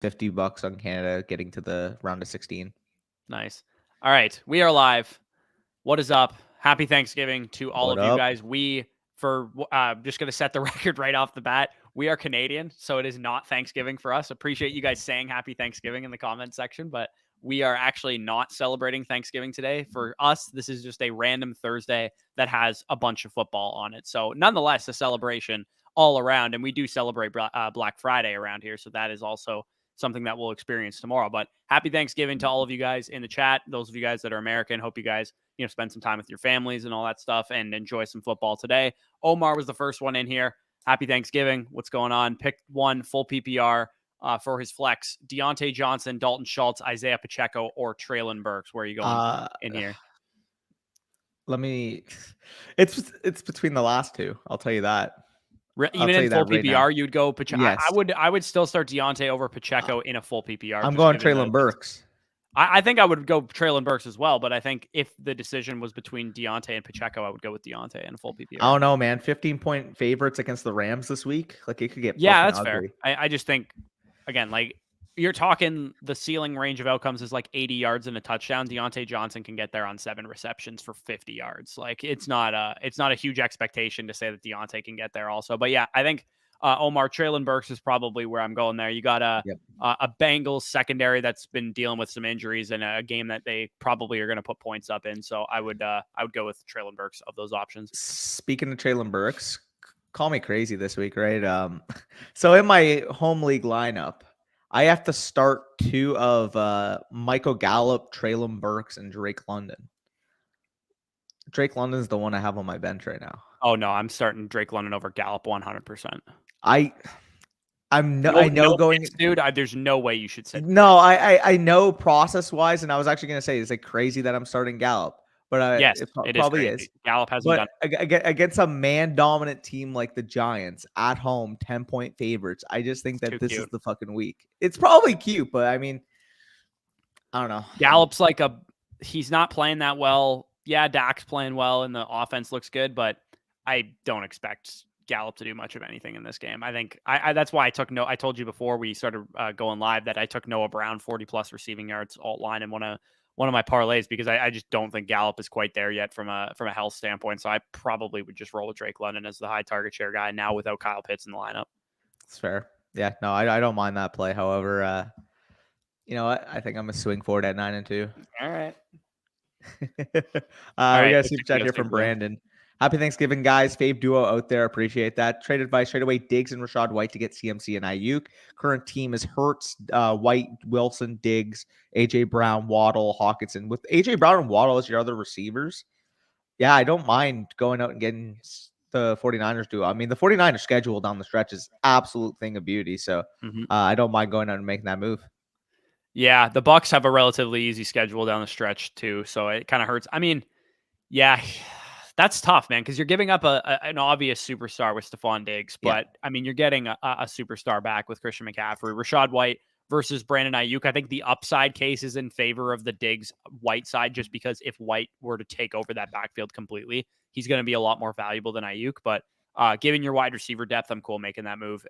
$50 on Canada getting to the round of 16. Nice. All right, we are live. What is up? Happy Thanksgiving to all What of you up? guys. Just going to set the record right off the bat. We are Canadian, so it is not Thanksgiving for us. Appreciate you guys saying Happy Thanksgiving in the comment section, but we are actually not celebrating Thanksgiving today. For us, this is just a random Thursday that has a bunch of football on it. So, nonetheless, a celebration all around, and we do celebrate Black Friday around here, so that is also something that we'll experience tomorrow. But happy Thanksgiving to all of you guys in the chat. Those of you guys that are American, hope you guys spend some time with your families and all that stuff and enjoy some football today. Omar was the first one in here. Happy Thanksgiving. What's going on? Pick one full PPR for his flex. Deontay Johnson, Dalton Schultz, Isaiah Pacheco, or Traylon Burks. Where are you going in here? It's between the last two. I'll tell you that. Even in full PPR, you'd go Pacheco. Yes. I would still start Deontay over Pacheco in a full PPR. I'm going Traylon Burks. I think I would go Traylon Burks as well, but I think if the decision was between Deontay and Pacheco, I would go with Deontay in a full PPR. I don't know, man. 15-point favorites against the Rams this week. Like, it could get that's ugly. Fair. I just think, again, like, you're talking the ceiling range of outcomes is like 80 yards and a touchdown. Deontay Johnson can get there on 7 receptions for 50 yards. Like, it's not a huge expectation to say that Deontay can get there also. But yeah, I think Omar, Traylon Burks is probably where I'm going there. You got a Bengals secondary that's been dealing with some injuries in a game that they probably are going to put points up in. So I would go with Traylon Burks of those options. Speaking of Traylon Burks, call me crazy this week, right? So in my home league lineup, I have to start 2 of Michael Gallup, Traylon Burks, and Drake London. Drake London's the one I have on my bench right now. Oh no, I'm starting Drake London over Gallup 100%. I know going, dude. There's no way you should say. No, I know process wise, and I was actually gonna say it's like crazy that I'm starting Gallup, but yes, it probably is. Gallup hasn't done against a man dominant team like the Giants at home, 10-point favorites. I just think that this is the fucking week. It's probably cute, but I mean, I don't know. Gallup's he's not playing that well. Yeah, Dak's playing well, and the offense looks good, but I don't expect Gallup to do much of anything in this game. I think that's why I told you before we started going live that I took Noah Brown 40+ receiving yards alt line in one of my parlays because I just don't think Gallup is quite there yet from a health standpoint. So I probably would just roll with Drake London as the high target share guy now without Kyle Pitts in the lineup. It's fair. Yeah, no, I don't mind that play. However, you know what? I think I'm gonna swing forward at 9-2. All right. We got a super chat here from Brandon. Happy Thanksgiving, guys. Fave duo out there. Appreciate that. Trade advice straight away. Diggs and Rachaad White to get CMC and Ayuk. Current team is Hurts, White, Wilson, Diggs, AJ Brown, Waddle, Hawkinson. With AJ Brown and Waddle as your other receivers, yeah, I don't mind going out and getting the 49ers duo. I mean, the 49ers schedule down the stretch is absolute thing of beauty. So I don't mind going out and making that move. Yeah, the Bucs have a relatively easy schedule down the stretch too. So it kind of hurts. I mean, yeah. That's tough, man, because you're giving up an obvious superstar with Stephon Diggs, but I mean, you're getting a superstar back with Christian McCaffrey. Rachaad White versus Brandon Ayuk. I think the upside case is in favor of the Diggs White side, just because if White were to take over that backfield completely, he's going to be a lot more valuable than Ayuk. But given your wide receiver depth, I'm cool making that move.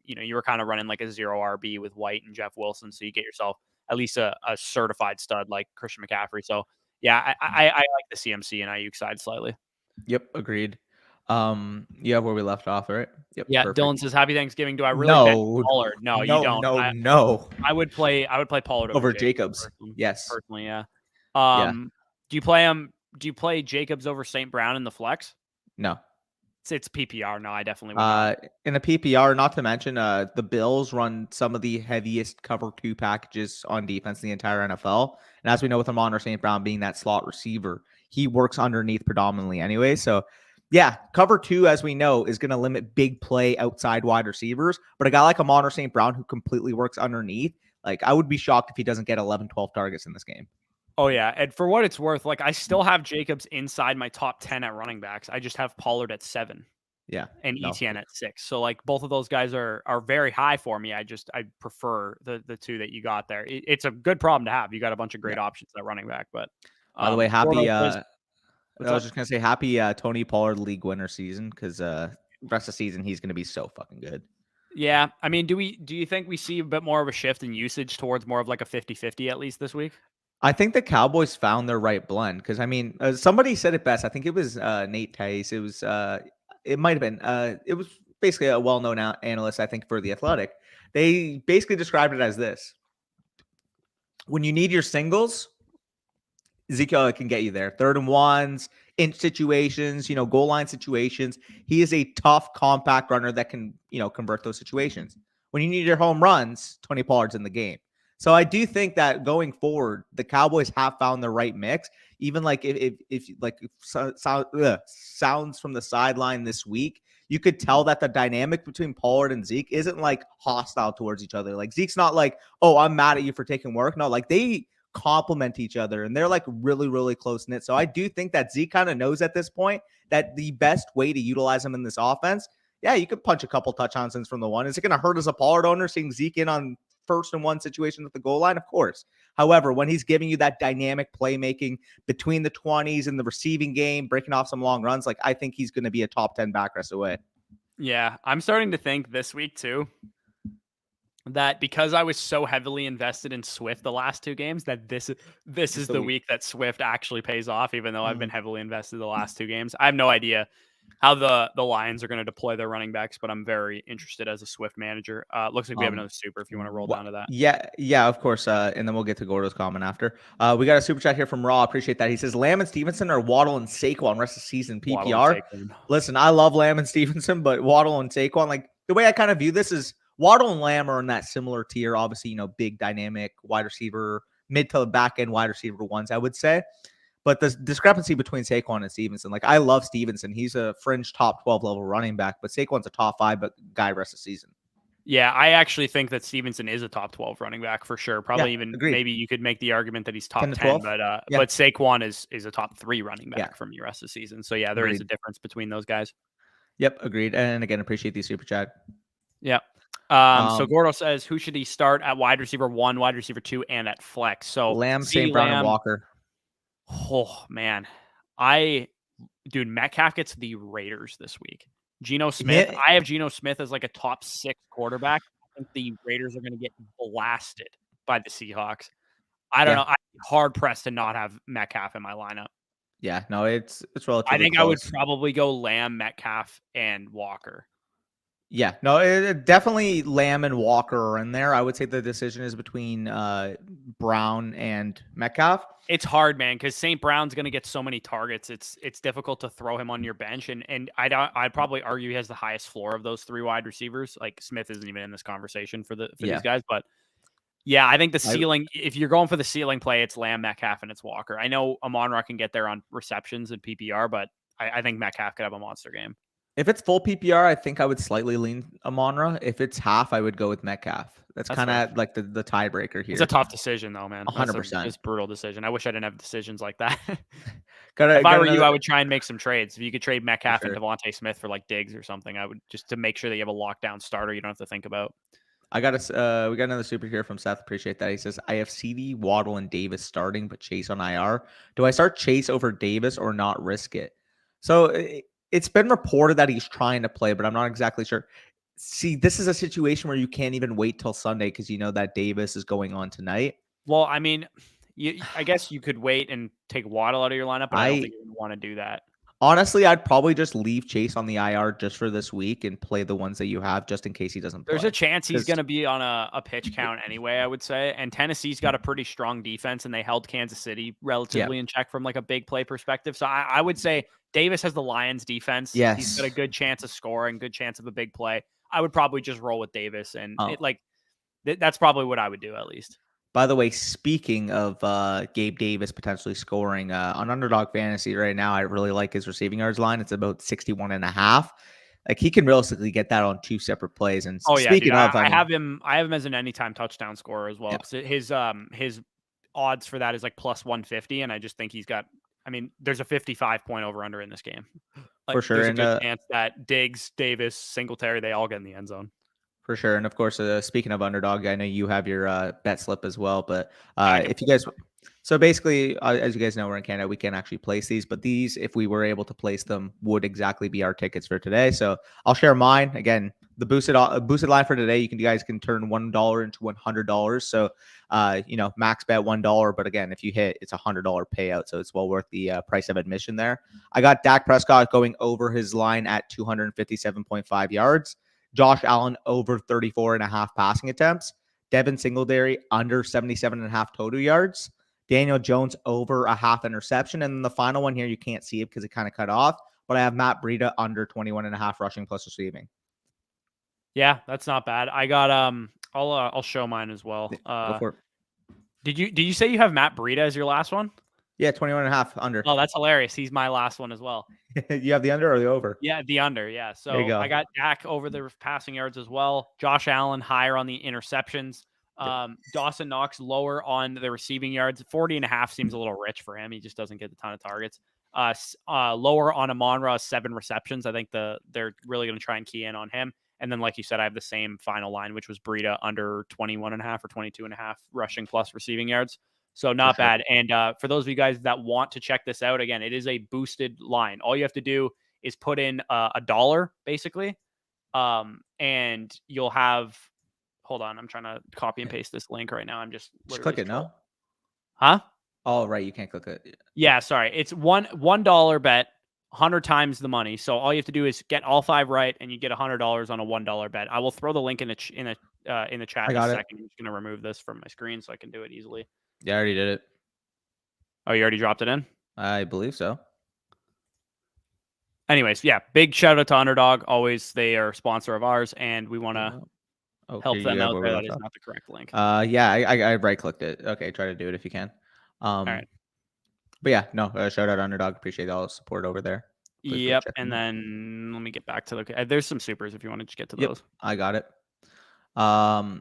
You were kind of running like a 0 RB with White and Jeff Wilson, so you get yourself at least a certified stud like Christian McCaffrey. So yeah, I like the CMC and Ayuk side slightly. Yep, agreed. You have where we left off, right? Yep. Yeah, perfect. Dylan says, "Happy Thanksgiving." Do I really bet Pollard? No, you don't. No. I would play Pollard over Jacobs. Yes, personally, yeah. Do you play him? Do you play Jacobs over St. Brown in the flex? No. It's PPR. No, I definitely would not. In a PPR, not to mention the Bills run some of the heaviest cover 2 packages on defense in the entire NFL. And as we know, with Amon St. Brown being that slot receiver, he works underneath predominantly anyway. So, yeah, cover 2, as we know, is going to limit big play outside wide receivers. But a guy like Amon St. Brown who completely works underneath, like, I would be shocked if he doesn't get 11, 12 targets in this game. Oh, yeah. And for what it's worth, like, I still have Jacobs inside my top 10 at running backs. I just have Pollard at 7. Yeah. And ETN at 6. So, like, both of those guys are very high for me. I prefer the 2 that you got there. It's a good problem to have. You got a bunch of great options at running back. But by the way, happy I was just gonna say happy Tony Pollard league winner season, because rest of the season he's gonna be so fucking good. Yeah. I mean, do you think we see a bit more of a shift in usage towards more of like a 50-50 at least this week? I think the Cowboys found their right blend because I mean, somebody said it best. I think it was Nate Tice. It was it might have been it was basically a well-known analyst. I think for the Athletic, they basically described it as this: when you need your singles, Ezekiel can get you there. 3rd and 1s, inch situations, goal line situations. He is a tough, compact runner that can, convert those situations. When you need your home runs, Tony Pollard's in the game. So I do think that going forward, the Cowboys have found the right mix. Even like if sounds from the sideline this week, you could tell that the dynamic between Pollard and Zeke isn't like hostile towards each other. Like Zeke's not like, oh, I'm mad at you for taking work. No, like they complement each other and they're like really, really close knit. So I do think that Zeke kind of knows at this point that the best way to utilize him in this offense, yeah, you could punch a couple touchdowns in from the one. Is it going to hurt as a Pollard owner seeing Zeke in on 1st and 1 situation at the goal line? Of course. However, when he's giving you that dynamic playmaking between the 20s and the receiving game, breaking off some long runs, like I think he's going to be a top 10 back rest away. Yeah, I'm starting to think this week too that because I was so heavily invested in Swift the last 2 games, that this is the week that Swift actually pays off, even though I've been heavily invested the last 2 games. I have no idea how the Lions are going to deploy their running backs, but I'm very interested as a Swift manager. Looks like we have another super if you want to roll down to that. Yeah, of course. And then we'll get to Gordo's comment after. We got a super chat here from Raw. Appreciate that. He says Lamb and Stevenson or Waddle and Saquon rest of the season PPR. Listen, I love Lamb and Stevenson, but Waddle and Saquon, like the way I kind of view this is Waddle and Lamb are in that similar tier. Obviously, big dynamic wide receiver, mid to the back end wide receiver ones, I would say. But the discrepancy between Saquon and Stevenson, like I love Stevenson. He's a fringe top 12 level running back, but Saquon's a top 5 guy rest of the season. Yeah, I actually think that Stevenson is a top 12 running back for sure. Probably even agreed. Maybe you could make the argument that he's top 10, but Saquon is a top 3 running back from the rest of the season. So yeah, there is a difference between those guys. Yep, agreed. And again, appreciate the super chat. Yeah. So Gordo says, who should he start at wide receiver 1, wide receiver 2, and at flex? So Lamb, St. Brown, and Walker. Oh man, Metcalf gets the Raiders this week. Geno Smith. I have Geno Smith as like a top 6 quarterback. I think the Raiders are going to get blasted by the Seahawks. I don't know. I'm hard pressed to not have Metcalf in my lineup. Yeah, no, it's relatively I think close. I would probably go Lamb, Metcalf, and Walker. Yeah, no, definitely Lamb and Walker are in there. I would say the decision is between Brown and Metcalf. It's hard, man, because St. Brown's going to get so many targets. It's difficult to throw him on your bench, and I'd probably argue he has the highest floor of those 3 wide receivers. Like Smith isn't even in this conversation for these guys, but yeah, I think the ceiling. If you're going for the ceiling play, it's Lamb, Metcalf, and it's Walker. I know Amon-Ra can get there on receptions and PPR, but I think Metcalf could have a monster game. If it's full PPR, I think I would slightly lean Amon-Ra. If it's half, I would go with Metcalf. That's kind of like the tiebreaker here. It's a tough decision, though, man. 100%. It's a brutal decision. I wish I didn't have decisions like that. If I were you, I would try and make some trades. If you could trade Metcalf and Devontae Smith for like Diggs or something, I would just to make sure that you have a lockdown starter you don't have to think about. We got another super here from Seth. Appreciate that. He says, I have CD, Waddle, and Davis starting, but Chase on IR. Do I start Chase over Davis or not risk it? So it's been reported that he's trying to play, but I'm not exactly sure. See, this is a situation where you can't even wait till Sunday because you know that Davis is going on tonight. Well, I mean, I guess you could wait and take Waddle out of your lineup, but I don't think you want to do that. Honestly, I'd probably just leave Chase on the IR just for this week and play the ones that you have just in case he doesn't play. There's a chance he's going to be on a pitch count anyway, I would say. And Tennessee's got a pretty strong defense, and they held Kansas City relatively in check from like a big play perspective. So I would say Davis has the Lions defense. Yes. He's got a good chance of scoring, good chance of a big play. I would probably just roll with Davis, and that's probably what I would do at least. By the way, speaking of Gabe Davis potentially scoring on Underdog Fantasy right now, I really like his receiving yards line. It's about 61.5. Like he can realistically get that on 2 separate plays. And speaking of, I have him as an anytime touchdown scorer as well. Yeah. His odds for that is like plus 150, and I just think he's got. I mean, there's a 55 point over under in this game. For sure, there's a good chance that Diggs, Davis, Singletary, they all get in the end zone. For sure. And of course, speaking of Underdog, I know you have your bet slip as well. But if you guys, so basically, as you guys know, we're in Canada, we can't actually place these. But these, if we were able to place them, would exactly be our tickets for today. So I'll share mine. Again, the boosted line for today, you guys can turn $1 into $100. So, max bet $1, but again, if you hit, it's $100 payout. So it's well worth the price of admission there. I got Dak Prescott going over his line at 257.5 yards. Josh Allen over 34.5 passing attempts. Devin Singletary under 77.5 total yards. Daniel Jones over a half interception. And then the final one here, you can't see it because it kind of cut off, but I have Matt Breida under 21.5 rushing plus receiving. Yeah, that's not bad. I got I'll show mine as well. Go for it. Did you say you have Matt Breida as your last one? Yeah, 21.5 under. Oh, that's hilarious. He's my last one as well. You have the under or the over? Yeah, the under. Yeah. So I got Dak over the passing yards as well. Josh Allen higher on the interceptions. Dawson Knox lower on the receiving yards. 40.5 seems a little rich for him. He just doesn't get a ton of targets. Lower on Amon-Ra, 7 receptions. I think they're really going to try and key in on him. And then, like you said, I have the same final line, which was Breida under 21.5 or 22.5 rushing plus receiving yards. So not bad. And for those of you guys that want to check this out, again, it is a boosted line. All you have to do is put in $1 basically. And you'll have, hold on, I'm trying to copy and paste this link right now. I'm just click it now. Huh? Oh, right. You can't click it. Yeah, sorry. It's $1 bet, 100 times the money. So all you have to do is get all 5 right, and you get $100 on a $1 bet. I will throw the link in the chat in a second. I'm just gonna remove this from my screen so I can do it easily. Yeah, I already did it. Oh, you already dropped it in? I believe so. Anyways, yeah, big shout out to Underdog. Always, they are a sponsor of ours, and we want to help them out there. That is not the correct link. Yeah, I right clicked it. Okay, try to do it if you can. All right. But yeah, no, shout out Underdog. Appreciate all the support over there. Please yep, and then let me get back to the. There's some supers if you want to just get to those. I got it.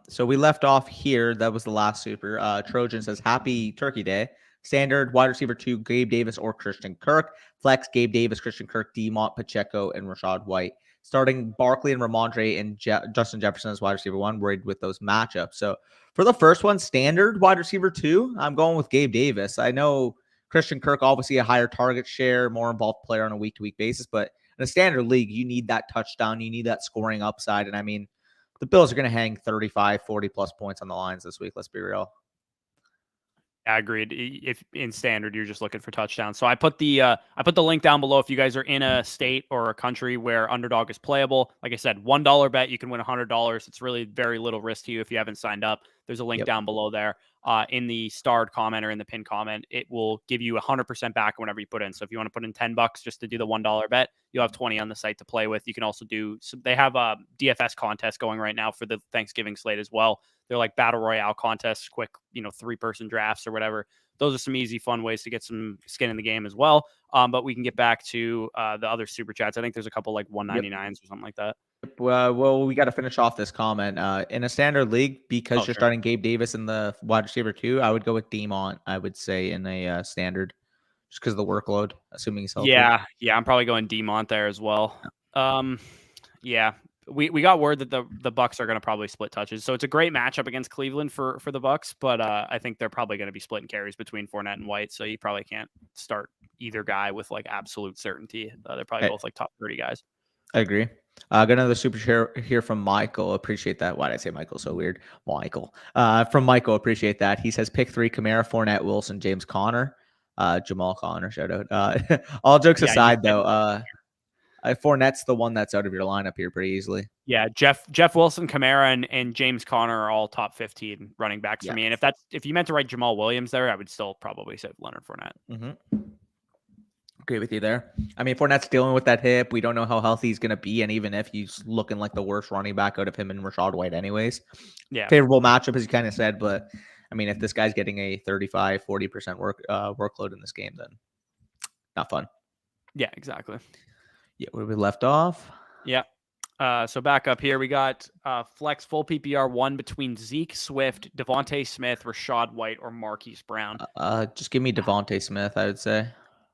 So we left off here. That was the last super. Trojan says, "Happy Turkey Day." Standard wide receiver 2, Gabe Davis or Christian Kirk. Flex, Gabe Davis, Christian Kirk, Demont, Pacheco, and Rashad White. Starting Barkley and Ramondre and Justin Jefferson as wide receiver 1. Worried with those matchups. So for the first one, standard wide receiver 2, I'm going with Gabe Davis. I know Christian Kirk, obviously a higher target share, more involved player on a week-to-week basis, but in a standard league, you need that touchdown. You need that scoring upside. And I mean, the Bills are going to hang 35, 40-plus points on the lines this week. Let's be real. I agreed. If in standard, you're just looking for touchdowns. So I put the link down below. If you guys are in a state or a country where Underdog is playable, like I said, $1 bet, you can win $100. It's really very little risk to you if you haven't signed up. There's a link down below there. In the starred comment or in the pinned comment, it will give you 100% back whenever you put in. So if you want to put in $10 just to do the $1 bet, you'll have 20 on the site to play with. You can also do, they have a DFS contest going right now for the Thanksgiving slate as well. They're like battle royale contests, quick, 3-person drafts or whatever. Those are some easy, fun ways to get some skin in the game as well. But we can get back to the other super chats. I think there's a couple like 199s or something like that. Well, we got to finish off this comment. In a standard league, because you're starting Gabe Davis in the wide receiver 2, I would go with Demont, I would say, in a standard, just because of the workload, assuming he's healthy. Yeah, I'm probably going Demont there as well. Yeah. We got word that the Bucks are going to probably split touches. So it's a great matchup against Cleveland for the Bucks, but I think they're probably going to be splitting carries between Fournette and White. So you probably can't start either guy with like absolute certainty. They're probably both like top 30 guys. I agree. Got another super share here from Michael. Appreciate that. Why did I say Michael? So weird. Michael. From Michael. Appreciate that. He says pick 3: Kamara, Fournette, Wilson, James Conner, Jamal Conner. Shout out. All jokes aside, though, Fournette's the one that's out of your lineup here pretty easily. Yeah, Jeff Wilson, Kamara, and James Conner are all top 15 running backs for me. And if you meant to write Jamal Williams there, I would still probably say Leonard Fournette. Agree with you there. I mean, Fournette's dealing with that hip. We don't know how healthy he's going to be, and even if he's looking like the worst running back out of him and Rashad White anyways. Yeah. Favorable matchup, as you kind of said, but I mean, if this guy's getting a 35, 40% workload in this game, then not fun. Yeah, exactly. Yeah, where we left off. Yeah. So back up here, we got flex full PPR 1 between Zeke Swift, Devontae Smith, Rashad White, or Marquise Brown. Just give me Devontae Smith, I would say.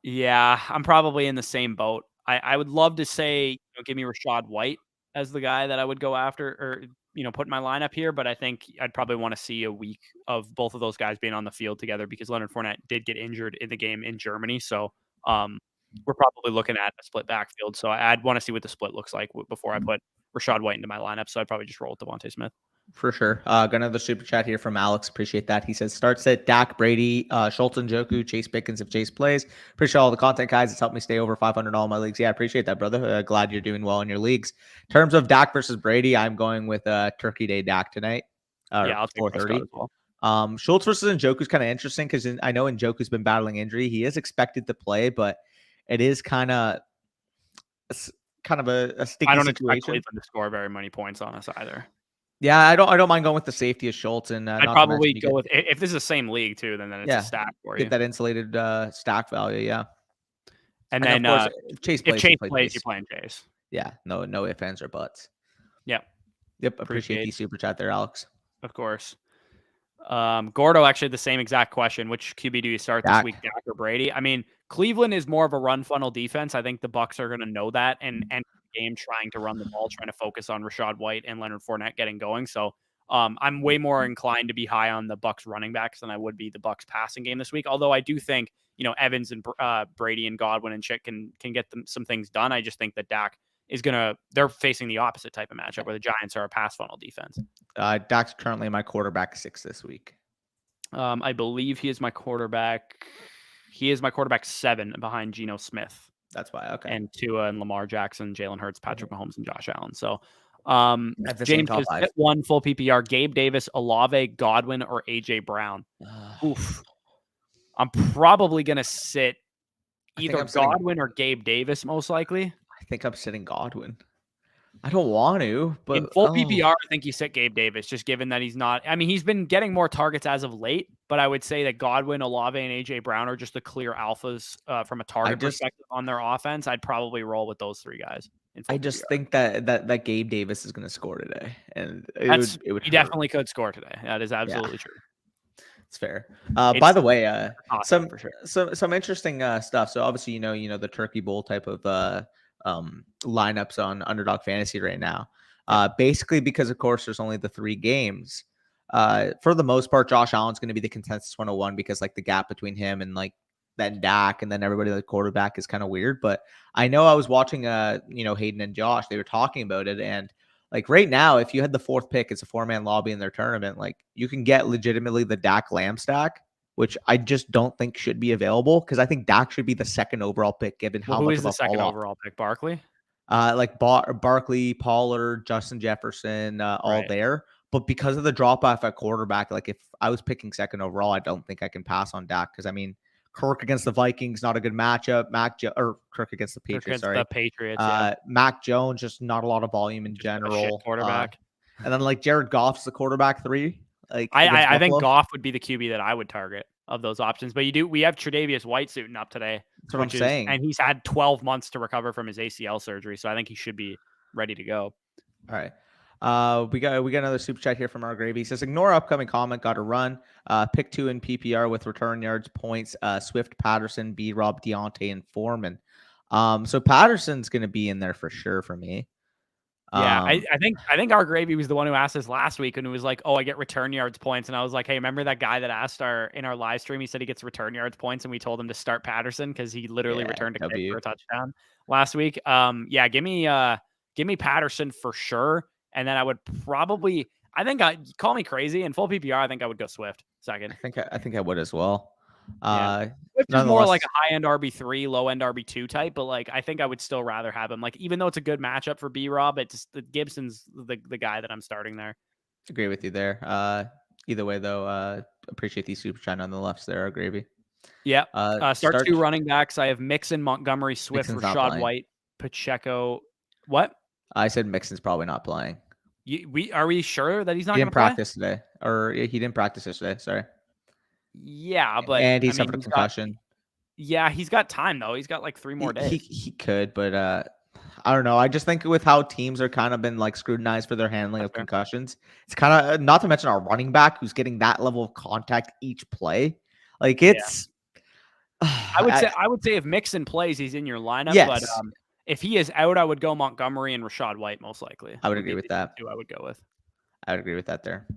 Yeah, I'm probably in the same boat. I would love to say, give me Rashad White as the guy that I would go after or, put in my lineup here. But I think I'd probably want to see a week of both of those guys being on the field together because Leonard Fournette did get injured in the game in Germany. So we're probably looking at a split backfield. So I'd want to see what the split looks like before I put Rachaad White into my lineup, so I'd probably just roll with Devontae Smith. For sure. Got another super chat here from Alex. Appreciate that. He says, start set Dak, Brady, Schultz, and Joku, Chase Pickens if Chase plays. Appreciate all the content, guys. It's helped me stay over 500 all my leagues. Yeah, I appreciate that, brother. Glad you're doing well in your leagues. In terms of Dak versus Brady, I'm going with Turkey Day Dak tonight. Yeah, I'll take 4:30 as well. Schultz versus Njoku is kind of interesting because I know Njoku's been battling injury. He is expected to play, but it is kind of a sticky situation. I don't expect Cleveland to score very many points on us either. Yeah, I don't mind going with the safety of Schultz, and I'd probably go with if this is the same league too, then it's a stack for you. Get that insulated stack value, yeah. And then of course, if Chase plays, you're playing Chase. Yeah, no ifs, ands, or buts. Yep. Appreciate the super chat there, Alex. Of course. Gordo actually had the same exact question. Which QB do you start this week, Dak or Brady? I mean, Cleveland is more of a run funnel defense. I think the Bucs are going to know that and game trying to run the ball, trying to focus on Rachaad White and Leonard Fournette getting going. So I'm way more inclined to be high on the Bucs running backs than I would be the Bucs passing game this week. Although I do think, Evans and Brady and Godwin and Chick can get them some things done. I just think that Dak they're facing the opposite type of matchup where the Giants are a pass funnel defense. Dak's currently my quarterback 6 this week. I believe he is my quarterback. He is my quarterback 7 behind Geno Smith. That's why. Okay. And Tua and Lamar Jackson, Jalen Hurts, Patrick Mahomes, and Josh Allen. So James is fit 1 full PPR. Gabe Davis, Olave, Godwin, or AJ Brown. Oof. I'm probably gonna sit either Godwin or Gabe Davis, most likely. I think I'm sitting Godwin. I don't want to, but in full PPR, I think you sit Gabe Davis, just given that he's not. I mean, he's been getting more targets as of late, but I would say that Godwin, Olave, and AJ Brown are just the clear alphas from a target perspective on their offense. I'd probably roll with those 3 guys. I just think that Gabe Davis is going to score today, and he definitely could score today. That is absolutely true. It's fair. By the way, some interesting stuff. So obviously, the Turkey Bowl type of lineups on Underdog Fantasy right now. Basically, because of course there's only the 3 games. For the most part, Josh Allen's going to be the consensus 101 because like the gap between him and like then Dak and then everybody like quarterback is kind of weird. But I know I was watching Hayden and Josh, they were talking about it, and like right now, if you had the 4th pick, it's a 4-man lobby in their tournament, like you can get legitimately the Dak Lamb stack, which I just don't think should be available because I think Dak should be the 2nd overall pick given how much of a second overall pick? Barkley? Barkley, Pollard, Justin Jefferson, all there. But because of the drop off at quarterback, like if I was picking 2nd overall, I don't think I can pass on Dak because I mean, Kirk against the Vikings, not a good matchup. Kirk against the Patriots. The Patriots. Mac Jones, just not a lot of volume in general. Quarterback. And then like Jared Goff's the quarterback 3. Like I think Goff would be the QB that I would target of those options. But we have Tre'Davious White suiting up today. That's what I'm saying. And he's had 12 months to recover from his ACL surgery, so I think he should be ready to go. All right. We got another super chat here from our Gravy. He says, ignore upcoming comment, got to run. Pick 2 in PPR with return yards, points, Swift, Patterson, B-Rob, Deontay, and Foreman. So Patterson's going to be in there for sure for me. Yeah, I think our Gravy was the one who asked us last week and it was like, oh, I get return yards points. And I was like, hey, remember that guy that asked in our live stream, he said he gets return yards points and we told him to start Patterson because he literally returned a kick for a touchdown last week. Give me Patterson for sure. And then I would probably, call me crazy. In full PPR, I think I would go Swift 2nd. I think I would as well. Swift is more like a high-end RB3, low-end RB2 type, but like I think I would still rather have him. Like even though it's a good matchup for B-Rob, Gibson's the guy that I'm starting there. Agree with you there. Either way, though, appreciate these super chat nonetheless. There, Gravy. Yeah. Start 2 running backs. I have Mixon, Montgomery, Swift, Rachaad White, Pacheco. What? I said Mixon's probably not playing. Are we sure that he's not going to practice today? Or he didn't practice yesterday. Sorry. Yeah, but he suffered a concussion. He's got time though. He's got like 3 more days. He could, but I don't know. I just think with how teams are kind of been like scrutinized for their handling of concussions, it's kind of not to mention our running back who's getting that level of contact each play. Like it's. I would say if Mixon plays, he's in your lineup. Yes. But if he is out, I would go Montgomery and Rachaad White most likely. I would agree with that. I would go with. I would agree with that there.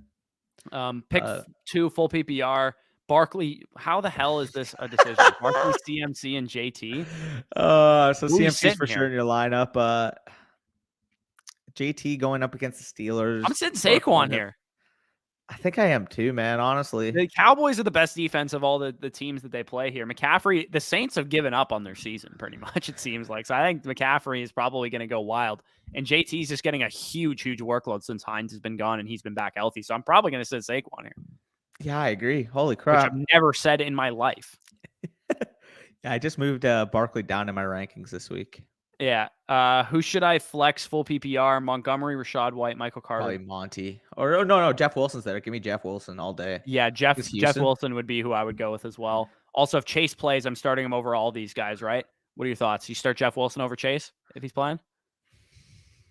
Pick 2 full PPR. Barkley, how the hell is this a decision? Barkley, CMC, and JT. So CMC's for sure in your lineup. JT going up against the Steelers. I'm sitting Saquon here. I think I am too, man, honestly. The Cowboys are the best defense of all the teams that they play here. McCaffrey, the Saints have given up on their season pretty much, it seems like. So I think McCaffrey is probably going to go wild. And JT's just getting a huge workload since Hines has been gone and he's been back healthy. So I'm probably going to sit Saquon here. Yeah, I agree. Holy crap. Which I've never said in my life. Yeah, I just moved Barkley down in my rankings this week. Yeah. Who should I flex full PPR? Montgomery, Rachaad White, Michael Carter. Probably Monty. Or no, Jeff Wilson's there. Give me Jeff Wilson all day. Yeah, Jeff Wilson would be who I would go with as well. Also, if Chase plays, I'm starting him over all these guys, right? What are your thoughts? You start Jeff Wilson over Chase if he's playing?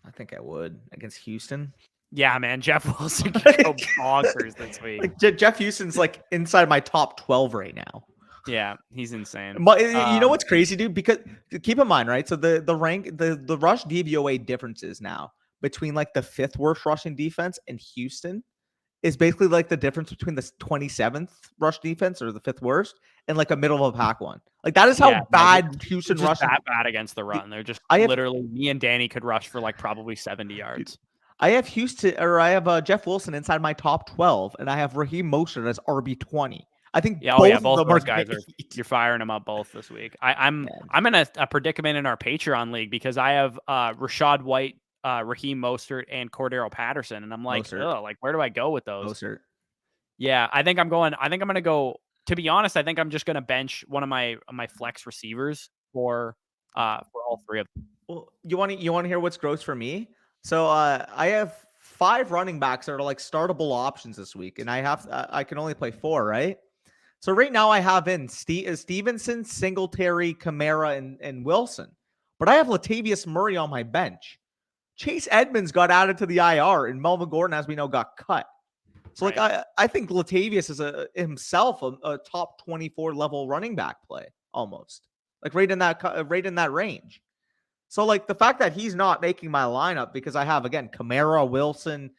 I think I would against Houston. Yeah, man. Jeff Wilson can go bonkers this week. Like, Jeff Houston's like inside my top 12 right now. Yeah, he's insane. But you know what's crazy, dude? Because keep in mind, right? So the rush DVOA differences now between like the 5th worst rushing defense and Houston is basically like the difference between the 27th rush defense or the 5th worst and like a middle of a pack one. Like that is how bad Houston rushing. That bad against the run. They're just literally me and Danny could rush for like probably 70 yards. I have Jeff Wilson inside my top 12, and I have Raheem Mostert as RB20. I think both of those guys you're firing them up both this week. I'm in a predicament in our Patreon league because I have Rachaad White, Raheem Mostert, and Cordero Patterson, and I'm like, where do I go with those? Mostert. Yeah, I think I'm going to go. To be honest, I think I'm just going to bench one of my flex receivers for all three of them. Well, you want to hear what's gross for me? So I have 5 running backs that are like startable options this week, and I can only play 4, right? So right now I have in Stevenson, Singletary, Kamara, and Wilson. But I have Latavius Murray on my bench. Chase Edmonds got added to the IR, and Melvin Gordon, as we know, got cut. So like I think Latavius is himself a top 24 level running back play almost. Like right in that range. So like the fact that he's not making my lineup because I have again Kamara, Wilson,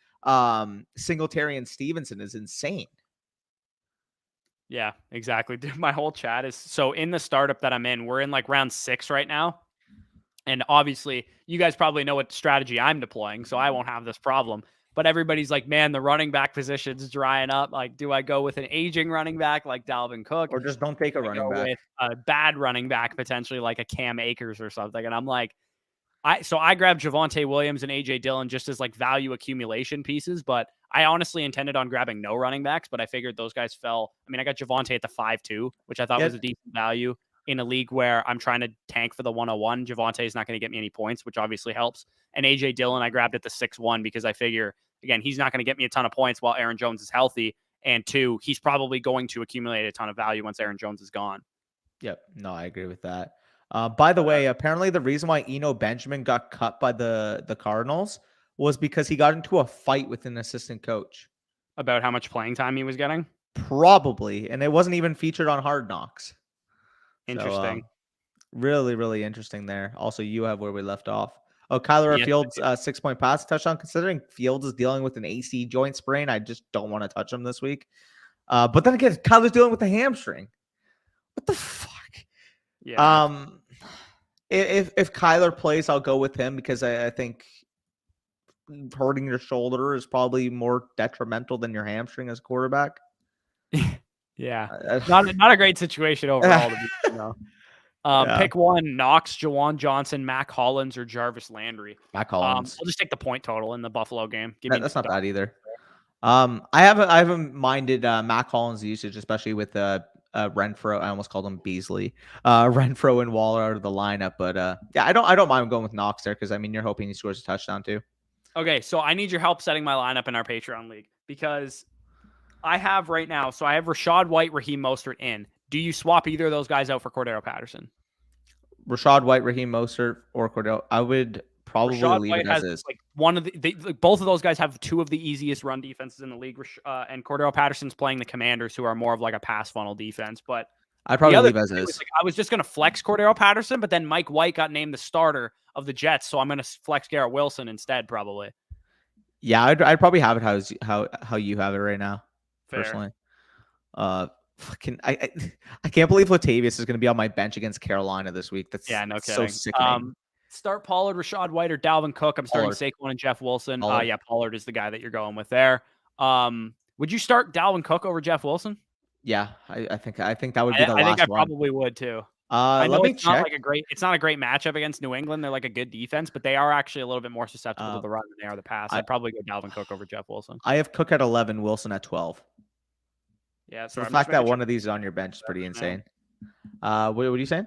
Singletary, and Stevenson is insane. Yeah, exactly. Dude, my whole chat is so in the startup that I'm in, we're in like round 6 right now. And obviously, you guys probably know what strategy I'm deploying, so I won't have this problem. But everybody's like, man, the running back position's drying up. Like, do I go with an aging running back like Dalvin Cook? Or just don't take a running back? With a bad running back, potentially like a Cam Akers or something. And I'm like, I grabbed Javonte Williams and AJ Dillon just as like value accumulation pieces, but I honestly intended on grabbing no running backs, but I figured those guys fell. I mean, I got Javonte at the 5-2, which I thought was a decent value in a league where I'm trying to tank for the 101. Javonte is not going to get me any points, which obviously helps. And AJ Dillon, I grabbed at the 6-1 because I figure, again, he's not going to get me a ton of points while Aaron Jones is healthy. And 2, he's probably going to accumulate a ton of value once Aaron Jones is gone. Yep. No, I agree with that. By the way, apparently the reason why Eno Benjamin got cut by the Cardinals was because he got into a fight with an assistant coach. About how much playing time he was getting? Probably. And it wasn't even featured on Hard Knocks. Interesting. So, really, really interesting there. Also, you have where we left off. Oh, Kyler Fields, 6-point pass touchdown. Considering Fields is dealing with an AC joint sprain, I just don't want to touch him this week. But then again, Kyler's dealing with a hamstring. What the fuck? Yeah. If Kyler plays, I'll go with him because I think hurting your shoulder is probably more detrimental than your hamstring as a quarterback. Yeah, not a great situation overall. To be, you know. Pick one: Knox, Jawan Johnson, Mac Hollins, or Jarvis Landry. Mac Hollins. I'll just take the point total in the Buffalo game. That's not bad either. I haven't minded Mac Hollins' usage, especially with Renfro. I almost called him Beasley. Renfro and Waller out of the lineup, but I don't mind going with Knox there because I mean you're hoping he scores a touchdown too. Okay, so I need your help setting my lineup in our Patreon league because I have right now. So I have Rachaad White, Raheem Mostert in. Do you swap either of those guys out for Cordero Patterson? Rachaad White, Raheem Mostert, or Cordero? I would probably leave it as is. Like one of both of those guys have 2 of the easiest run defenses in the league, and Cordero Patterson's playing the Commanders, who are more of like a pass funnel defense. But I'd probably leave as is. I was just going to flex Cordero Patterson, but then Mike White got named the starter of the Jets, so I'm going to flex Garrett Wilson instead, probably. Yeah, I'd probably have it how you have it right now. Fair. Personally. I can't believe Latavius is going to be on my bench against Carolina this week. That's no kidding. so sickening. Start Pollard, Rachaad White, or Dalvin Cook. I'm starting Saquon and Jeff Wilson. Yeah, Pollard is the guy that you're going with there. Would you start Dalvin Cook over Jeff Wilson? Yeah, I think that would be the last one. I think I probably would too. I know it's not a great matchup against New England. They're like a good defense, but they are actually a little bit more susceptible to the run than they are the pass. I'd probably go Dalvin Cook over Jeff Wilson. I have Cook at 11, Wilson at 12. Yeah, so the fact that one of these is on your bench is pretty insane. What are you saying?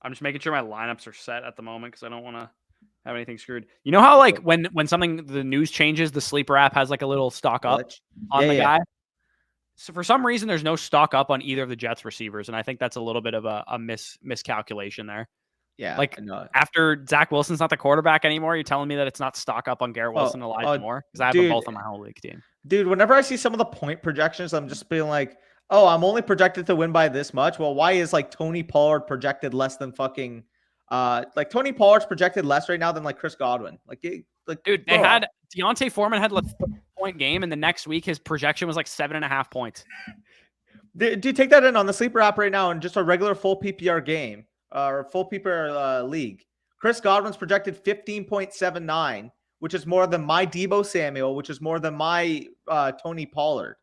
I'm just making sure my lineups are set at the moment because I don't want to have anything screwed. You know how like when the news changes, the Sleeper app has like a little stock up on the guy. So for some reason, there's no stock up on either of the Jets receivers, and I think that's a little bit of a miscalculation there. Yeah, like after Zach Wilson's not the quarterback anymore, you're telling me that it's not stock up on Garrett Wilson and Elijah Moore because I have them both on my whole league team. Dude, whenever I see some of the point projections, I'm just being like, oh, I'm only projected to win by this much. Well, why is like Tony Pollard projected less than fucking like Tony Pollard's projected less right now than like Chris Godwin? Dude, they had Deontay Foreman had a point game, and the next week his projection was like 7.5 points. Dude, take that in on the Sleeper app right now in just a regular full PPR game or full PPR league. Chris Godwin's projected 15.79, which is more than my Deebo Samuel, which is more than my Tony Pollard.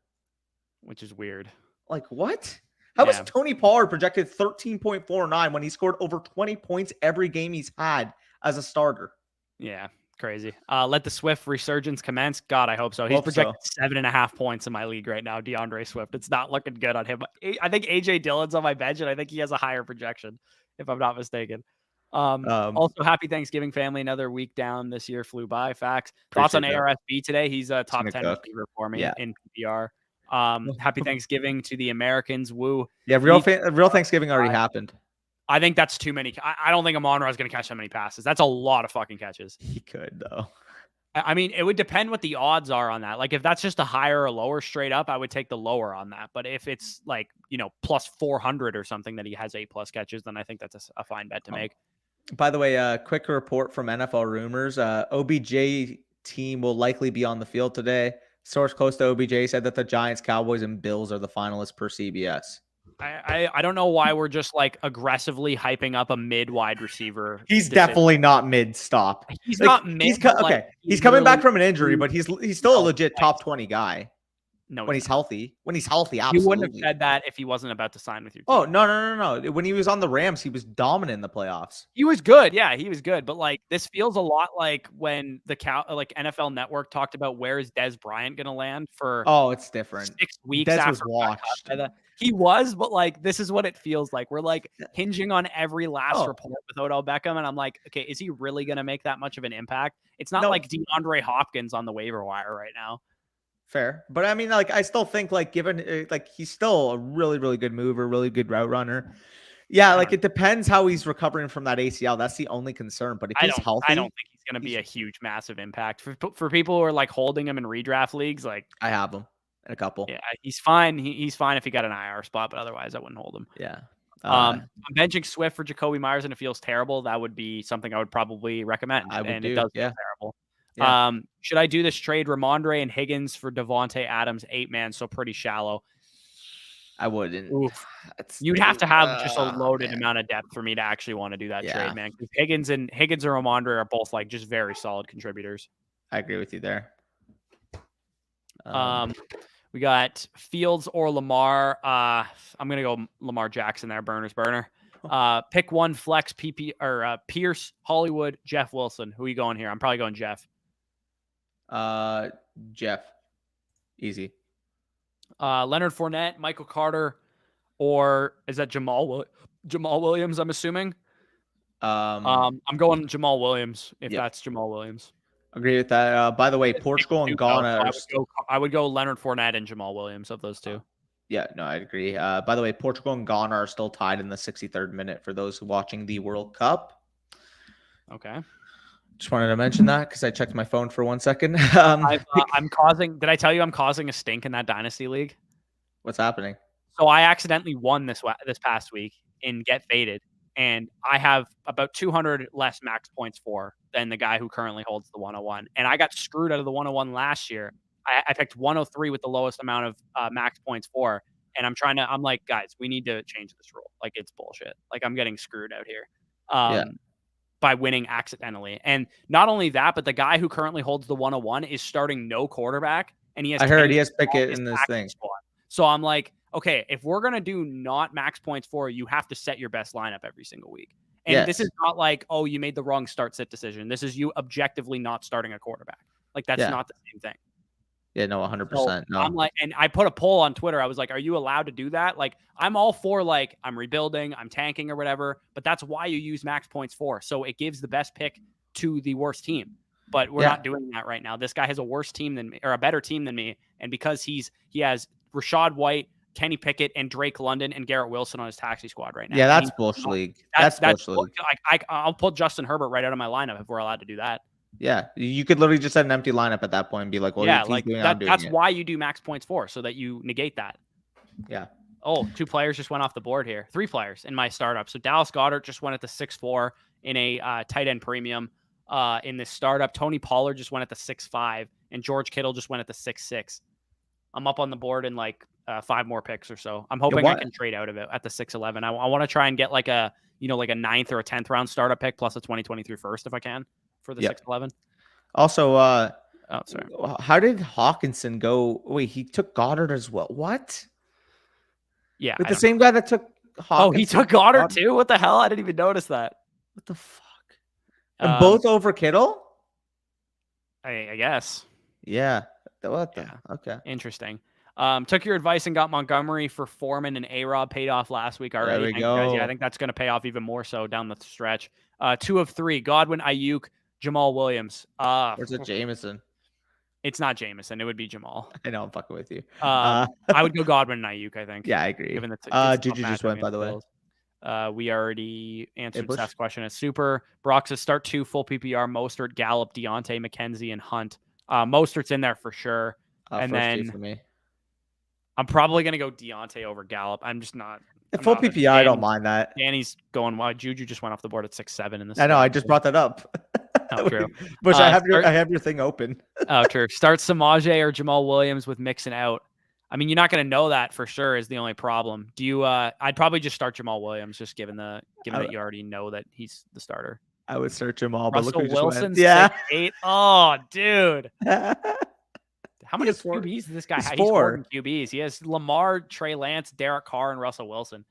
Which is weird. Like, what? How was Tony Pollard projected 13.49 when he scored over 20 points every game he's had as a starter? Yeah, crazy. Let the Swift resurgence commence. God, I hope so. He's projected 7.5 points in my league right now, DeAndre Swift. It's not looking good on him. I think AJ Dillon's on my bench, and I think he has a higher projection, if I'm not mistaken. Also, happy Thanksgiving, family. Another week down this year flew by. Facts. Thoughts on ARSB today? He's a top 10 receiver for me in PPR. Happy Thanksgiving to the Americans. Woo. Yeah, real Thanksgiving already happened. I think that's too many. I don't think Amon-Ra is going to catch that many passes. That's a lot of fucking catches. He could, though. I mean, it would depend what the odds are on that. Like, if that's just a higher or lower straight up, I would take the lower on that. But if it's like, plus 400 or something that he has 8+ catches, then I think that's a fine bet to make. By the way, quick report from NFL Rumors. OBJ team will likely be on the field today. Source close to OBJ said that the Giants, Cowboys, and Bills are the finalists per CBS. I don't know why we're just like aggressively hyping up a mid-wide receiver. He's definitely not mid-stop. He's not mid. He's coming back from an injury, but he's still a legit top 20 guy. No, when he's healthy. When he's healthy, absolutely. You wouldn't have said that if he wasn't about to sign with you. Oh, no. When he was on the Rams, he was dominant in the playoffs. He was good. Yeah, he was good. But like, this feels a lot like when the NFL Network talked about where is Dez Bryant going to land for. Oh, it's different. 6 weeks Dez after was watched. He was, but like, this is what it feels like. We're like hinging on every last report with Odell Beckham. And I'm like, okay, is he really going to make that much of an impact? It's not like DeAndre Hopkins on the waiver wire right now. Fair. But I mean, like, I still think like given like he's still a really, really good mover, really good route runner. Yeah, like it depends how he's recovering from that ACL. That's the only concern. But if he's healthy, I don't think he's going to be a huge, massive impact for people who are like holding him in redraft leagues. Like I have him in a couple. Yeah, he's fine. He's fine if he got an IR spot, but otherwise I wouldn't hold him. Yeah. I'm benching Swift for Jacoby Myers, and it feels terrible. That would be something I would probably recommend. It does feel terrible. Yeah. Should I do this trade? Ramondre and Higgins for Devontae Adams, 8-man, so pretty shallow. I wouldn't. You'd have to have just a loaded amount of depth for me to actually want to do that trade, man. Higgins and Ramondre are both like just very solid contributors. I agree with you there. We got Fields or Lamar. I'm gonna go Lamar Jackson there. Burner's burner. Pick one flex PP or Pierce, Hollywood, Jeff Wilson. Who are you going here? I'm probably going Jeff. Jeff. Easy. Leonard Fournette, Michael Carter, or is that Jamal Williams? I'm assuming. I'm going Jamal Williams if that's Jamal Williams. Agree with that. By the way, Portugal and Ghana. I would go Leonard Fournette and Jamal Williams of those two. Yeah, no, I agree. By the way, Portugal and Ghana are still tied in the 63rd minute for those watching the World Cup. Okay. Just wanted to mention that because I checked my phone for 1 second. I'm causing. Did I tell you I'm causing a stink in that Dynasty league? What's happening? So I accidentally won this past week in Get Faded, and I have about 200 less max points for than the guy who currently holds the 101. And I got screwed out of the 101 last year. I picked 103 with the lowest amount of max points for, and I'm like, guys, we need to change this rule. Like, it's bullshit. Like, I'm getting screwed out here. by winning accidentally. And not only that, but the guy who currently holds the 101 is starting no quarterback, and he has. I heard he has Pickett in this thing. Squad. So I'm like, okay, if we're gonna do not max points for, you have to set your best lineup every single week. And this is not like, oh, you made the wrong start-sit decision. This is you objectively not starting a quarterback. Like, that's not the same thing. Yeah, no, 100%. So no. I'm like, and I put a poll on Twitter. I was like, are you allowed to do that? Like, I'm all for, like, I'm rebuilding, I'm tanking or whatever, but that's why you use max points for. So it gives the best pick to the worst team. But we're not doing that right now. This guy has a worse team than me, or a better team than me. And because he has Rachaad White, Kenny Pickett, and Drake London and Garrett Wilson on his taxi squad right now. Yeah, that's bullshit league. That's bullshit league. I'll pull Justin Herbert right out of my lineup if we're allowed to do that. Yeah, you could literally just set an empty lineup at that point and be like, well, yeah, like that's why you do max points for, so that you negate that. Yeah. Oh, 2 players just went off the board here. 3 players in my startup. So Dallas Goedert just went at the 6'4" in a tight end premium in this startup. Tony Pollard just went at the 6'5", and George Kittle just went at the 6'6". I'm up on the board in like 5 more picks or so. I'm hoping I can trade out of it at the 6'11". I want to try and get like a 9th or a 10th round startup pick plus a 2023 first if I can for the 6'11". Also, sorry. How did Hawkinson go? Wait, he took Goddard as well. What? Yeah, with the same guy that took Hawkinson. Oh, he took Goddard too? What the hell? I didn't even notice that. What the fuck? And both over Kittle? I guess. Yeah. What the? Okay. Interesting. Took your advice and got Montgomery for Foreman and A-Rob, paid off last week already. There we go. Yeah, I think that's going to pay off even more so down the stretch. 2 of 3, Godwin, Ayuk, Jamal Williams. Where's it, Jameson? It's not Jameson. It would be Jamal. I know, I'm fucking with you. I would go Godwin and Ayuk, I think. Yeah, I agree. Given Juju just went, by the way. We already answered Seth's question. It's super. Brock says start 2 full PPR, Mostert, Gallup, Deontay, McKenzie, and Hunt. Mostert's in there for sure. And then for me. I'm probably going to go Deontay over Gallup. I'm just not. Full PPR, I don't mind that. Danny's going wide. Juju just went off the board at 6'7" in this. I know. I just brought that up. Oh, true. Bush, I have your thing open. Oh, true. Start Samaje or Jamal Williams with Mixon out. I mean, you're not going to know that for sure is the only problem. Do you? I'd probably just start Jamal Williams, just given that you already know that he's the starter. I would start Jamal, but Russell Wilson, yeah, 6'8". Oh, dude. How many QBs does this guy have? He's 4 QBs. He has Lamar, Trey Lance, Derek Carr, and Russell Wilson.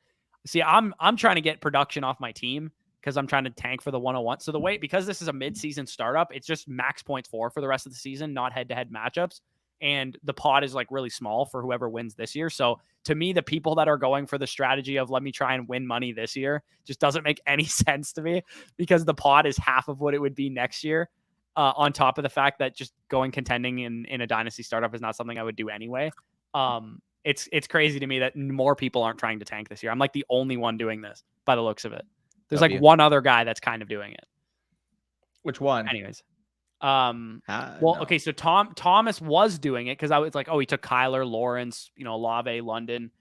See, I'm trying to get production off my team because I'm trying to tank for the 101. So because this is a midseason startup, it's just max points for the rest of the season, not head-to-head matchups. And the pot is like really small for whoever wins this year. So to me, the people that are going for the strategy of let me try and win money this year just doesn't make any sense to me because the pot is half of what it would be next year. On top of the fact that just contending in a dynasty startup is not something I would do anyway. It's crazy to me that more people aren't trying to tank this year. I'm like the only one doing this by the looks of it. There's like one other guy that's kind of doing it. Which one? Anyways. Okay, so Thomas was doing it because I was like, oh, he took Kyler, Lawrence, Olave, London.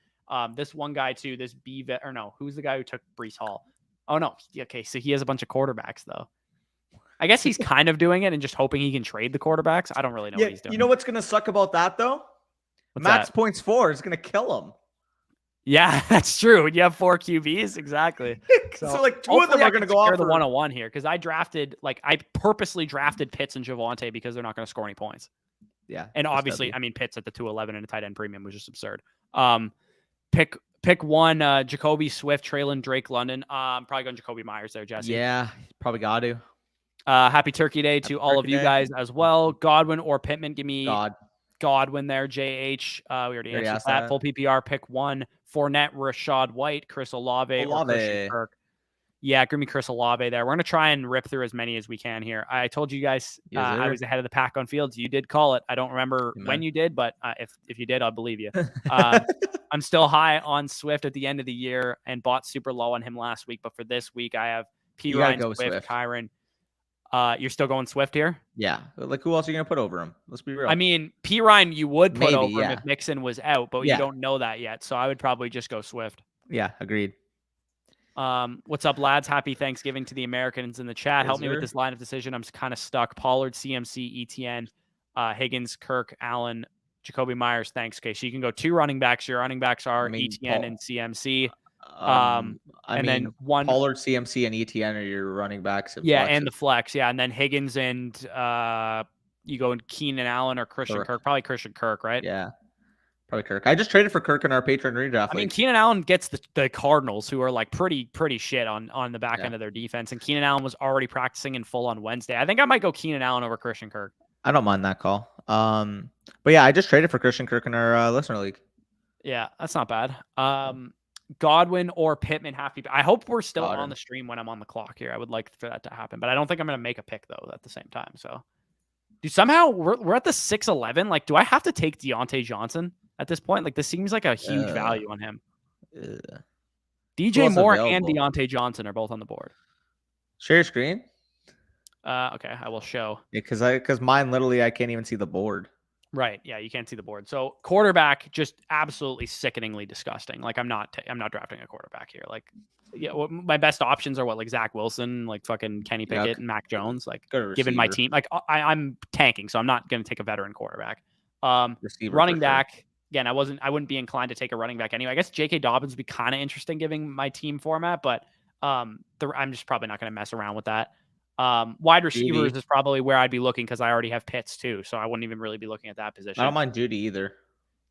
This one guy too, this who's the guy who took Breece Hall? Oh no, okay, so he has a bunch of quarterbacks though. I guess he's kind of doing it and just hoping he can trade the quarterbacks. I don't really know what he's doing. You know what's gonna suck about that though? Max points 4 is gonna kill him. Yeah, that's true. You have 4 QBs, exactly. So like 2 of them are going to go off the 101 here because I purposely drafted Pitts and Javonte because they're not going to score any points. Yeah, and obviously, I mean Pitts at the 211 and a tight end premium was just absurd. Pick one, Jacoby Swift, Traylon, Drake, London. Probably going Jacoby Myers there, Jesse. Yeah, probably got to. Happy Turkey Day to all of you guys as well. Godwin or Pittman? Give me Godwin there. JH. We already answered that. Full PPR. Pick 1. Fournette, Rachaad White, Chris Olave. Or Christian Kirk. Yeah, give me Chris Olave there. We're going to try and rip through as many as we can here. I told you guys I was ahead of the pack on Fields. You did call it. I don't remember when you did, but if you did, I'll believe you. I'm still high on Swift at the end of the year and bought super low on him last week. But for this week, I have Ryan, Swift, Kyron. You're still going Swift here? Yeah. Like, who else are you going to put over him? Let's be real. I mean, Ryan, you would put over him if Mixon was out, but you don't know that yet. So I would probably just go Swift. Yeah, agreed. What's up, lads? Happy Thanksgiving to the Americans in the chat. Help me with this line of decision. I'm kind of stuck. Pollard, CMC, ETN, Higgins, Kirk, Allen, Jacoby Myers. Thanks. Okay, so you can go 2 running backs. Your running backs are ETN and CMC. And then one Pollard, CMC, and ETN are your running backs. And and the flex, and then Higgins and you go in Keenan Allen or Christian Kirk. Probably Christian Kirk, right? Yeah, probably Kirk. I just traded for Kirk in our Patreon redraft. I mean, Keenan Allen gets the Cardinals, who are like pretty shit on the back end of their defense, and Keenan Allen was already practicing in full on Wednesday. I think I might go Keenan Allen over Christian Kirk. I don't mind that call. But yeah, I just traded for Christian Kirk in our listener league. Yeah, that's not bad. Godwin or Pittman have to be. I hope we're still on the stream when I'm on the clock here. I would like for that to happen, but I don't think I'm going to make a pick though at the same time. So, dude, somehow we're at the 6-11. Like, do I have to take Deontay Johnson at this point? Like, this seems like a huge value on him. DJ Moore and Deontay Johnson are both on the board. Share your screen. Okay, I will show. Yeah, because mine literally I can't even see the board. Right. Yeah, you can't see the board. So quarterback, just absolutely sickeningly disgusting. Like I'm not drafting a quarterback here. Like, yeah, my best options are like Zach Wilson, like fucking Kenny Pickett and Mac Jones. Like given my team, like I'm tanking, so I'm not going to take a veteran quarterback. Running back again, I wouldn't be inclined to take a running back anyway. I guess J.K. Dobbins would be kind of interesting given my team format, but I'm just probably not going to mess around with that. Wide receivers is probably where I'd be looking because I already have Pitts too, so I wouldn't even really be looking at that position. I don't mind Judy either.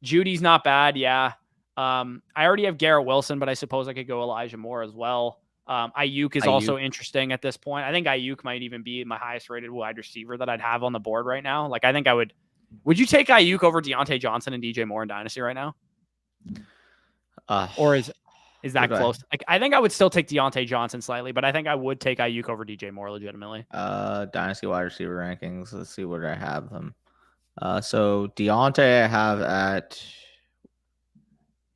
Judy's not bad, yeah. I already have Garrett Wilson, but I suppose I could go Elijah Moore as well. Ayuk is also interesting at this point. I think Ayuk might even be my highest rated wide receiver that I'd have on the board right now. Like I think I would. Would you take Ayuk over Deontay Johnson and DJ Moore in Dynasty right now? Or is that close? Like I think I would still take Deontay Johnson slightly, but I think I would take Ayuk over DJ Moore legitimately. Dynasty wide receiver rankings. Let's see where I have them. So Deontay I have at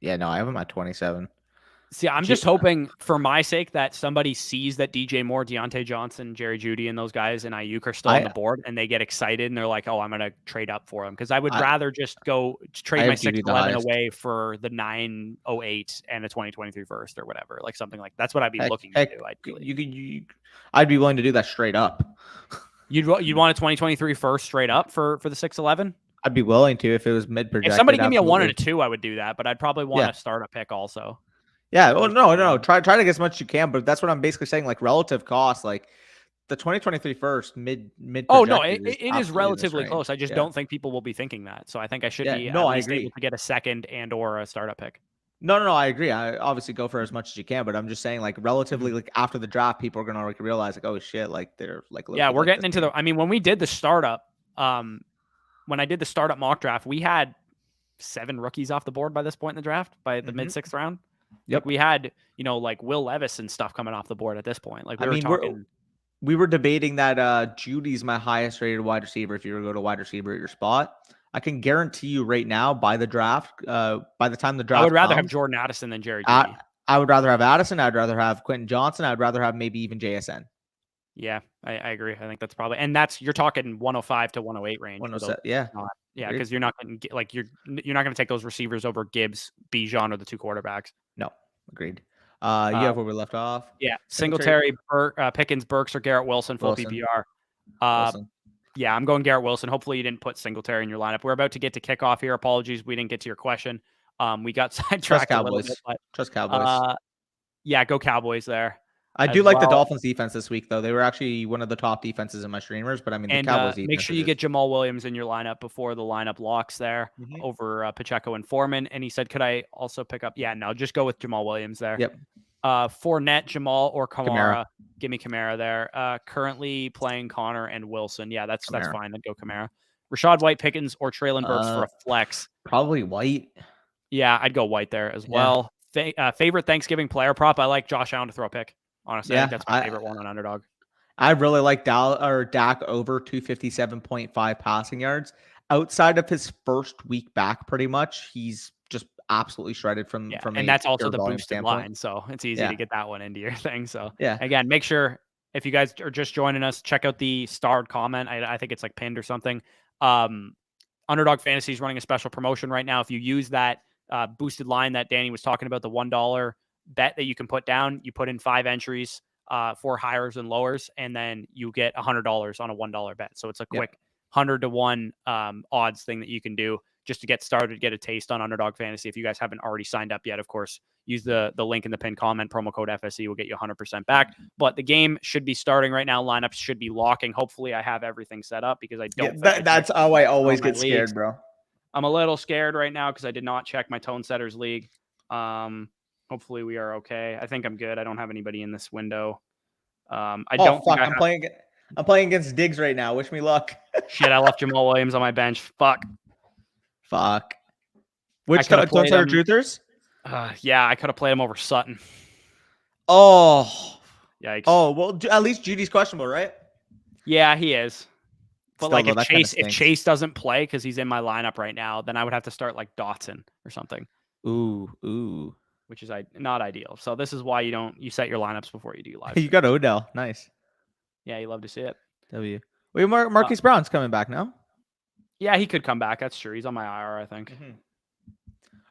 I have him at 27. See, I'm just hoping for my sake that somebody sees that DJ Moore, Deontay Johnson, Jerry Jeudy, and those guys and Ayuk are still on the board, and they get excited and they're like, "Oh, I'm going to trade up for them," because I would rather just go trade my 6-11 away for the 908 and a 2023 first or whatever, like something like that's what I'd be looking to do. I'd be willing to do that straight up. You'd want a 2023 first straight up for the 6-11? I'd be willing to if it was mid projected. If somebody gave me a 1 and a 2, I would do that, but I'd probably want to start a pick also. Yeah. Well, no. Try to get as much as you can, but that's what I'm basically saying. Like relative cost, like the 2023 first mid. Oh no, it is relatively close. I just don't think people will be thinking that. So I think I should be I agree. able to get a second and or a startup pick. No, I agree. I obviously go for as much as you can, but I'm just saying like relatively like after the draft, people are gonna like realize like, oh shit, like they're like we're getting into the. I mean, when we did the startup, when I did the startup mock draft, we had 7 rookies off the board by this point in the draft by the mid 6th round. Yep. Like we had, like Will Levis and stuff coming off the board at this point. Like we were debating that Judy's my highest rated wide receiver. If you were to go to wide receiver at your spot, I can guarantee you right now by the draft, by the time the draft, I would rather have Jordan Addison than Jerry Jeudy. I would rather have Addison. I'd rather have Quentin Johnson. I'd rather have maybe even JSN. Yeah, I agree. I think that's probably, and you're talking 105 to 108 range. 107, yeah. Yeah, because you're not going to get you're not going to take those receivers over Gibbs, Bijan, or the 2 quarterbacks. No, agreed. You have where we left off. Yeah, Singletary, Pickens, Burks, or Garrett Wilson, full PPR. Yeah, I'm going Garrett Wilson. Hopefully, you didn't put Singletary in your lineup. We're about to get to kickoff here. Apologies, we didn't get to your question. We got sidetracked a little bit. Trust Cowboys. Yeah, go Cowboys there. I do like the Dolphins defense this week, though. They were actually one of the top defenses in my streamers, but I mean, the Cowboys defense. Make sure you get Jamal Williams in your lineup before the lineup locks there over Pacheco and Foreman. And he said, could I also pick up? Yeah, no, just go with Jamal Williams there. Yep. Fournette, Jamal, or Kamara. Give me Kamara there. Currently playing Connor and Wilson. Yeah, that's fine. Then go Kamara. Rashad White, Pickens, or Treylon Burks for a flex. Probably White. Yeah, I'd go White there as well. Favorite Thanksgiving player prop? I like Josh Allen to throw a pick. Honestly, I think that's my favorite one on Underdog. I really like Dak over 257.5 passing yards. Outside of his first week back, pretty much, he's just absolutely shredded from and that's also the boosted line, so it's easy to get that one into your thing. So again, make sure if you guys are just joining us, check out the starred comment. I think it's like pinned or something. Underdog Fantasy is running a special promotion right now. If you use that boosted line that Danny was talking about, the $1 bet that you can put down, you put in 5 entries for hires and lowers, and then you get $100 on a $1 bet. So it's a quick 100 to 1 odds thing that you can do. just to get started, get a taste on Underdog Fantasy. If you guys haven't already signed up yet, of course, use the link in the pinned comment. Promo code FSE will get you 100% back. But the game should be starting right now. Lineups should be locking. Hopefully, I have everything set up because I don't. That's how I always get scared, bro. I'm a little scared right now because I did not check my Tone Setters League. Hopefully we are okay. I think I'm good. I don't have anybody in this window. I don't. Fuck! I'm playing against Diggs right now. Wish me luck. Shit! I left Jamal Williams on my bench. Fuck. Which Tone Setter Truthers? Yeah, I could have played him over Sutton. Oh, yikes! Oh well, at least Judy's questionable, right? Yeah, he is. But Still, like though, if Chase doesn't play because he's in my lineup right now, then I would have to start like Dotson or something. Ooh. Which is not ideal. So this is why you set your lineups before you do live. You got Odell. Nice. Yeah, you love to see it. W. Wait, Marquise Brown's coming back now? Yeah, he could come back. That's true. He's on my IR, I think. Mm-hmm.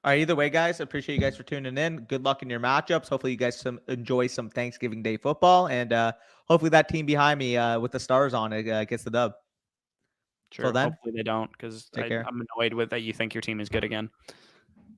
All right, either way, guys, appreciate you guys for tuning in. Good luck in your matchups. Hopefully you guys enjoy some Thanksgiving Day football, and hopefully that team behind me with the stars on it gets the dub. Sure. Hopefully they don't, because I'm annoyed with that you think your team is good again.